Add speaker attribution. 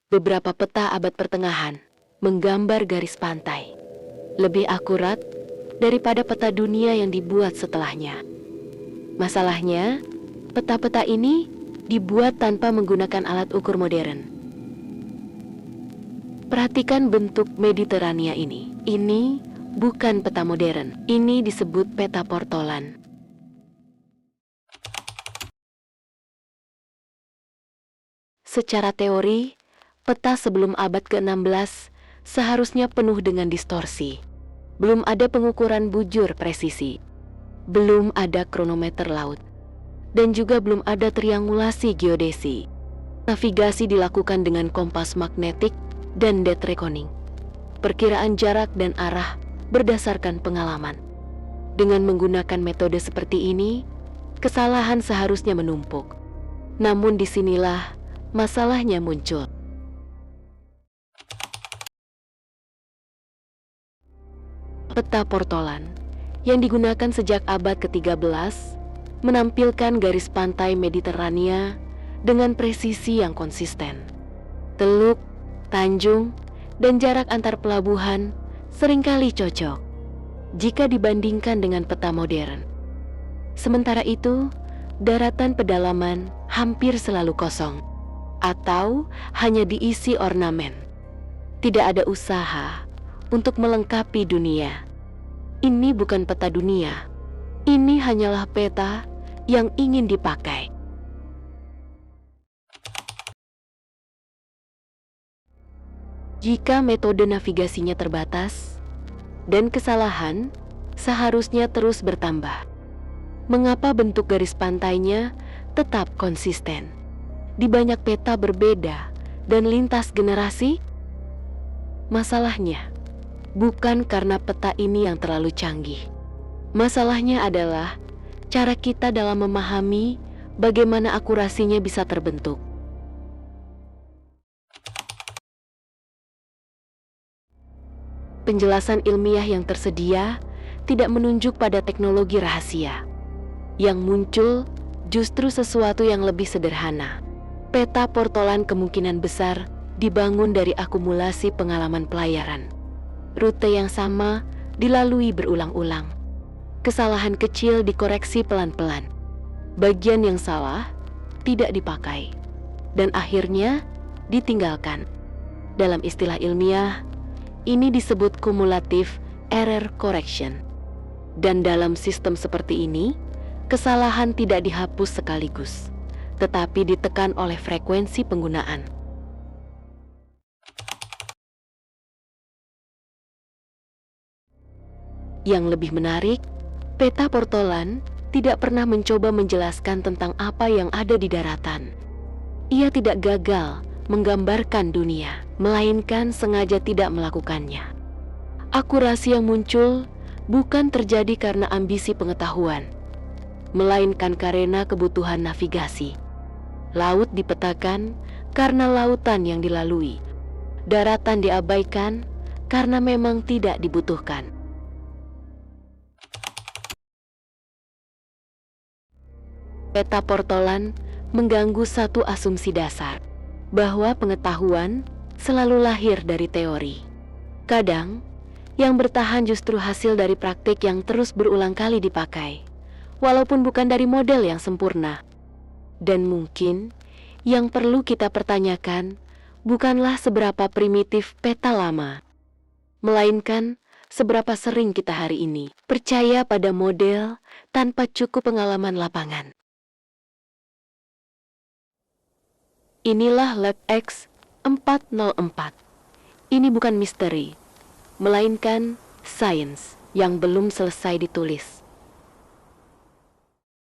Speaker 1: Beberapa peta abad pertengahan menggambar garis pantai lebih akurat daripada peta dunia yang dibuat setelahnya. Masalahnya, peta-peta ini dibuat tanpa menggunakan alat ukur modern. Perhatikan bentuk Mediterania ini. Ini bukan peta modern. Ini disebut peta portolan. Secara teori, peta sebelum abad ke-16 seharusnya penuh dengan distorsi. Belum ada pengukuran bujur presisi. Belum ada kronometer laut. Dan juga belum ada triangulasi geodesi. Navigasi dilakukan dengan kompas magnetik dan date reckoning. Perkiraan jarak dan arah berdasarkan pengalaman. Dengan menggunakan metode seperti ini, kesalahan seharusnya menumpuk. Namun disinilah masalahnya muncul. Peta portolan yang digunakan sejak abad ke-13 menampilkan garis pantai Mediterania dengan presisi yang konsisten. Teluk, tanjung, dan jarak antar pelabuhan seringkali cocok jika dibandingkan dengan peta modern. Sementara itu, daratan pedalaman hampir selalu kosong atau hanya diisi ornamen. Tidak ada usaha untuk melengkapi dunia. Ini bukan peta dunia. Ini hanyalah peta yang ingin dipakai. Jika metode navigasinya terbatas dan kesalahan seharusnya terus bertambah, mengapa bentuk garis pantainya tetap konsisten? Di banyak peta berbeda dan lintas generasi? Masalahnya bukan karena peta ini yang terlalu canggih. Masalahnya adalah cara kita dalam memahami bagaimana akurasinya bisa terbentuk. Penjelasan ilmiah yang tersedia tidak menunjuk pada teknologi rahasia. Yang muncul justru sesuatu yang lebih sederhana. Peta portolan kemungkinan besar dibangun dari akumulasi pengalaman pelayaran. Rute yang sama dilalui berulang-ulang. Kesalahan kecil dikoreksi pelan-pelan. Bagian yang salah tidak dipakai. Dan akhirnya ditinggalkan. Dalam istilah ilmiah, ini disebut cumulative error correction. Dan dalam sistem seperti ini, kesalahan tidak dihapus sekaligus, tetapi ditekan oleh frekuensi penggunaan. Yang lebih menarik, peta portolan tidak pernah mencoba menjelaskan tentang apa yang ada di daratan. Ia tidak gagal menggambarkan dunia, melainkan sengaja tidak melakukannya. Akurasi yang muncul bukan terjadi karena ambisi pengetahuan, melainkan karena kebutuhan navigasi. Laut dipetakan karena lautan yang dilalui. Daratan diabaikan karena memang tidak dibutuhkan. Peta portolan mengganggu satu asumsi dasar, bahwa pengetahuan selalu lahir dari teori. Kadang, yang bertahan justru hasil dari praktik yang terus berulang kali dipakai, walaupun bukan dari model yang sempurna. Dan mungkin, yang perlu kita pertanyakan bukanlah seberapa primitif peta lama, melainkan seberapa sering kita hari ini percaya pada model tanpa cukup pengalaman lapangan. Inilah Lab X404. Ini bukan misteri, melainkan sains yang belum selesai ditulis.